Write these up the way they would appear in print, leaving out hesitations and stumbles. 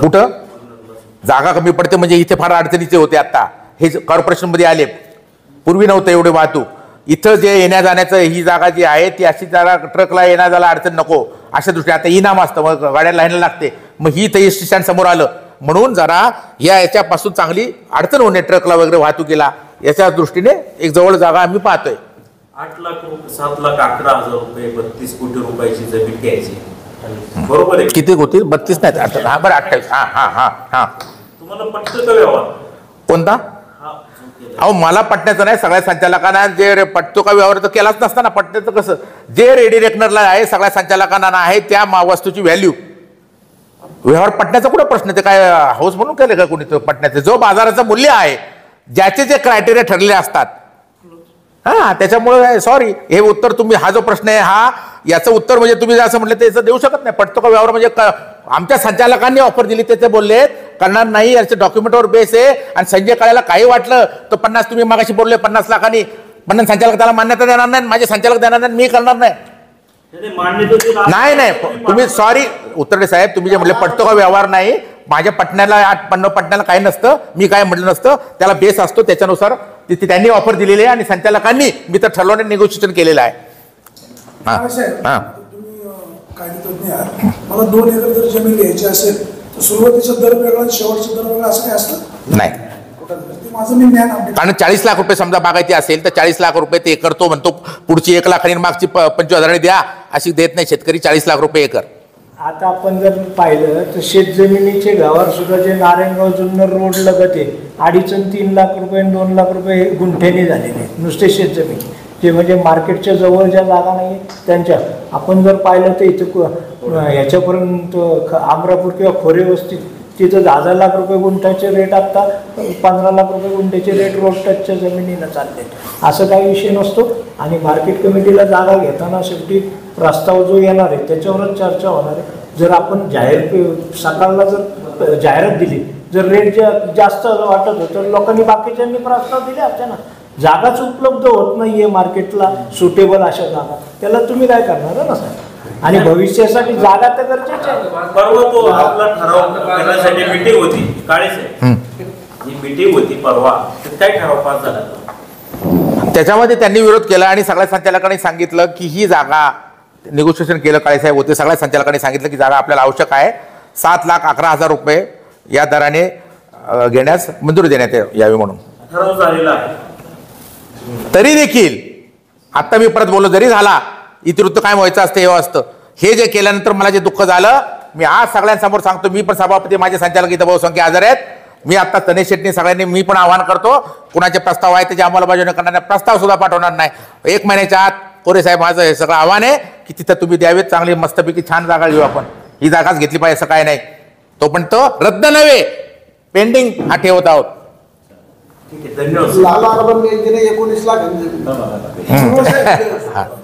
कुठं जागा कमी पडते म्हणजे इथे फार अडचणीचे होते. आता हे कॉर्पोरेशनमध्ये आले, पूर्वी नव्हतं एवढे वाहतूक. इथं जे येण्या जाण्याचं ही जागा जी आहे ती अशी जागा ट्रकला येण्या जायला अडचण नको अशा दृष्टीने. आता इनाम असतं मग गाड्या लाईनला लागते, मग ही इथं स्टेशन समोर आलं म्हणून जरा याच्यापासून चांगली अडचण होणे ट्रकला वगैरे वाहतुकीला, याच्या दृष्टीने एक जवळ जागा आम्ही पाहतोय. 8 लाख 7,11,000 रुपये 32 कोटी रुपयाची जमीन घ्यायची, बरोबर आहे? किती होतील? 32 नाही, हा बरं 28. हा हा हा हा. तुम्हाला पटतं का व्यवहार कोणता? अहो मला पटण्याचं नाही, सगळ्या संचालकांना जे पटतो का व्यवहार तर केलाच नसताना. पटण्याचं कसं? जे रेडी रेकनरला आहे सगळ्या संचालकांना आहे त्या वस्तूची व्हॅल्यू, व्यवहार पटण्याचा कुठं प्रश्न? ते काय हाऊस म्हणून केलं का कोणी? पटण्याचं जो बाजाराचं मूल्य आहे, ज्याचे जे क्रायटेरिया ठरलेले असतात, हा त्याच्यामुळे सॉरी हे उत्तर तुम्ही, हा जो प्रश्न आहे हा याचं उत्तर म्हणजे तुम्ही असं म्हटलं त्याचं देऊ शकत नाही. पटतो का व्यवहार म्हणजे आमच्या संचालकांनी ऑफर दिली ते बोलले करणार नाही, याच्या डॉक्युमेंटवर बेस आहे. आणि संजय काळेला काही वाटलं तर 50, तुम्ही मागाशी बोलले 50 लाखांनी, पण संचालक त्याला मान्यता देणार नाही, माझे संचालक देणार नाही, मी करणार नाही. नाही तुम्ही सॉरी उतरडे साहेब, तुम्ही जे म्हटले पटतो का व्यवहार नाही, माझ्या पटण्याला पटण्याला काही नसतं, मी काय म्हटलं नसतं, त्याला बेस असतो त्याच्यानुसार त्यांनी ऑफर दिलेली आहे आणि संचालकांनी मी तर ठरवणे निगोशिएशन केलेलं आहे. मला 2 एकर जर जमीन घ्यायची असेल तर सुरुवातीचा दर वेगळा शेवटचा दर वेगळा असं काय असतं? नाही, माझं मी ज्ञान अपडेट. कारण 40 लाख रुपये समजा मागायची असेल तर 40 लाख रुपये ते एकर तो म्हणतो, पुढची 1 लाख आणि मागची 25,000 द्या अशी देत नाही शेतकरी. 40 लाख रुपये एकर. आता आपण जर पाहिलं तर शेतजमिनीचे व्यवहार सुद्धा जे नारायणगाव जुन्नर रोड लगत आहे 2.5 आणि 3 लाख रुपये आणि 2 लाख रुपये गुंठ्याने झालेले आहेत नुसते शेतजमिनी, जे म्हणजे मार्केटच्या जवळ ज्या जागा नाही त्यांच्या. आपण जर पाहिलं तर इथं ह्याच्यापर्यंत अमरापूर किंवा खोरे वस्तीत तिथं 10,000 लाख रुपये गुंठ्याचे रेट, आत्ता 15 लाख रुपये गुंठ्याचे रेट रोड टचच्या जमिनीनं चालले. असं काही विषय नसतो. आणि मार्केट कमिटीला जागा घेताना शेवटी प्रस्ताव जो येणार आहे त्याच्यावरच चर्चा होणार आहे. जर आपण सकाळला जर जाहिरात दिली, जर रेट जास्त वाटत होतं तर लोकांनी बाकीच्यांनी प्रस्ताव दिले असते ना. जागाच उपलब्ध होत नाहीये मार्केटला सुटेबल अशा जागा, त्याला तुम्ही काय करणार ना सर? आणि भविष्यासाठी जागा तर गरजेची आहे. परवा तो आपला ठराव करण्यासाठी मीटिंग होती काळेसाहेब, ही मीटिंग होती परवा, काय ठराव पास झाला? त्याच्यामध्ये त्यांनी विरोध केला आणि सगळ्या संचालकांनी सांगितलं की ही जागा निगोशिएशन केलं. काळेसाहेब होते, सगळ्या संचालकांनी सांगितलं की जागा आपल्याला आवश्यक आहे, 7,11,000 रुपये या दराने घेण्यास मंजुरी देण्यात यावी म्हणून ठराव झालेला आहे. तरी देखील आता मी परत बोललो, जरी झाला इतिवृत्त काय व्हायचं असतं हे असतं. हे जे केल्यानंतर मला जे दुःख झालं, मी आज सगळ्यांसमोर सांगतो, मी पण सभापती, माझे संचालक इथं बहुसंख्य आजार आहेत. मी आता तनेश शेट्टी सगळ्यांनी मी पण आवाहन करतो, कुणाचे प्रस्ताव आहे त्याची अंमलबजावणी करणार नाही, प्रस्ताव सुद्धा पाठवणार नाही. 1 महिन्याच्या आत कोरे साहेब माझं हे सगळं आव्हान आहे की तिथं तुम्ही द्यावेत, चांगली मस्तपैकी छान जागा घेऊ आपण. ही जागाच घेतली पाहिजे असं काय नाही. तो पण तो रद्द नव्हे, पेंडिंग हा ठेवत आहोत. लाला अरबन यांनी 19 लाख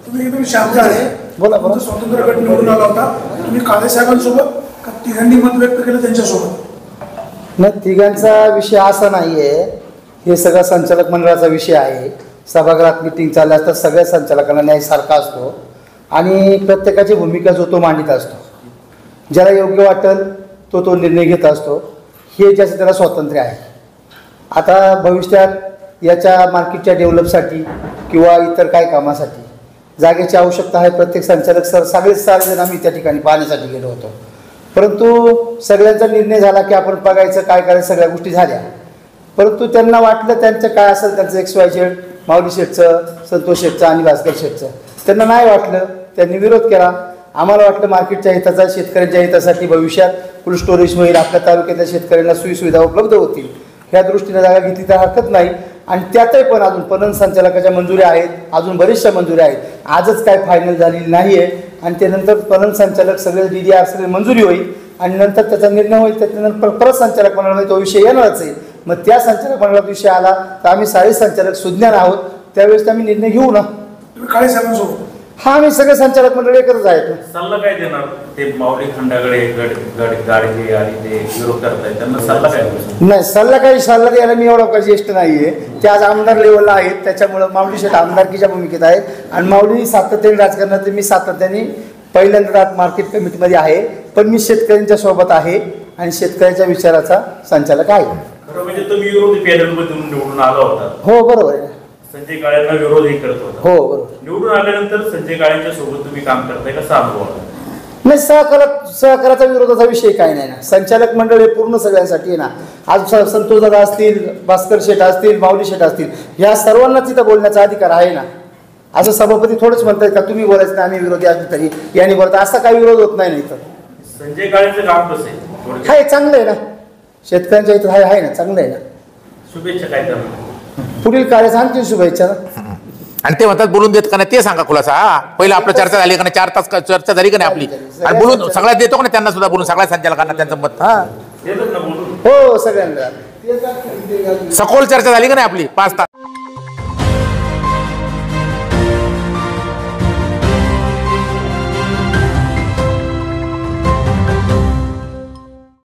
तुम्ही एकदम शांत आहे. बोला, स्वातंत्र्य गट निवडून आला होता, तुम्ही काळे साहेबांसोबत तिघांनी मत व्यक्त केलं त्यांच्यासोबत? नाही, तिघांचा विषय असा नाहीये, हे सगळा संचालक मंडळाचा विषय आहे. सभागृहात मिटिंग चालली असतात, सगळ्या संचालकांना न्याय सारखा असतो आणि प्रत्येकाची भूमिका जो तो मांडित असतो. ज्याला योग्य वाटेल तो निर्णय घेत असतो. हे ज्याचं त्याला स्वातंत्र्य आहे. आता भविष्यात याच्या मार्केटच्या डेव्हलपसाठी किंवा इतर काही कामासाठी जागेची आवश्यकता आहे. प्रत्येक संचालक सगळेच सार्वजन आम्ही त्या ठिकाणी पाहण्यासाठी गेलो होतो, परंतु सगळ्यांचा निर्णय झाला की आपण बघायचं काय करायचं, सगळ्या गोष्टी झाल्या. परंतु त्यांना वाटलं त्यांचं काय असेल, त्यांचं XYZ माऊली शेठचं, संतोष शेठचं आणि भास्कर शेठचं, त्यांना नाही वाटलं, त्यांनी विरोध केला. आम्हाला वाटलं मार्केटच्या हिताचा, शेतकऱ्यांच्या हितासाठी भविष्यात कोल्ड स्टोरेज होईल, आपल्या तालुक्यातल्या शेतकऱ्यांना सोयीसुविधा उपलब्ध होतील, ह्या दृष्टीने जागा घेतली तर हरकत नाही. आणि त्यातही पण अजून पणन संचालकाच्या मंजुऱ्या आहेत, अजून बऱ्याचशा मंजुऱ्या आहेत. आजच काय फायनल झालेली नाही आहे आणि त्यानंतर पणन संचालक सगळे DDR सगळे मंजुरी होईल आणि नंतर त्याचा निर्णय होईल. त्याच्यानंतर परत संचालक मंडळामध्ये तो विषय येणारच आहे. मग त्या संचालक मंडळात विषय आला तर आम्ही सारे संचालक सुज्ञान आहोत, त्यावेळेस आम्ही निर्णय घेऊ ना. तुम्ही काळे साहेबांसोबत? हा, आम्ही सगळे संचालक मंडळ एकच आहेत. सल्ला काय देणार? ते माऊली खंडाकडे गाडगे आणि ते विरोध करतायत, त्यांना सल्ला काय? नाही, सल्ला द्यायला मी एवढा काही ज्येष्ठ नाहीये. ते आज आमदार लेवलला आहेत, त्याच्यामुळं माऊली शेठ आमदारकीच्या भूमिकेत आहेत आणि माऊली सातत्याने राजकारणात, मी सातत्याने पहिल्यांदा आज मार्केट कमिटीमध्ये आहे, पण मी शेतकऱ्यांच्या सोबत आहे आणि शेतकऱ्यांच्या विचाराचा संचालक आहे. खरं म्हणजे तुम्ही विरोधी पॅनलमधून निवडून आला होता. हो बरोबर आहे. संजय काळेंना विरोधही करत होता. हो बरोबर. निवडून आल्यानंतर संजय काळेंच्या सोबत तुम्ही काम करताय, कसा अनुभव आला? नाही, सहकाराचा विरोधाचा विषय काही नाही ना. संचालक मंडळ हे पूर्ण सगळ्यांसाठी आहे ना. आज संतोष दादा असतील, भास्कर शेठ असतील, माऊली शेठ असतील, ह्या सर्वांना तिथं बोलण्याचा अधिकार आहे ना. असं सभापती थोडंच म्हणतात का तुम्ही बोलायचं नाही आम्ही विरोधी असलो तरी यांनी बोलत, असा काही विरोध होत नाही. तर संजय काळेंचं काम कसं आहे? थोडक्यात आहे, चांगलं आहे ना. शेतकऱ्यांच्या इथं आहे ना, चांगलं आहे ना. शुभेच्छा काय करणार? पुढील कार्याचा आणखी शुभेच्छा ना. आणि ते म्हणतात बोलून देत का नाही ते सांगा खुलासा. पहिलं आपलं चर्चा झाली का नाही, 4 तास चर्चा झाली का नाही आपली, आणि बोलून सगळ्यात देतो का नाही त्यांना सुद्धा बोलून, सगळ्या संचालकांना त्यांचं मत. देतात ना बोलून? हो सगळ्यांना सखोल चर्चा झाली का नाही आपली 5 तास.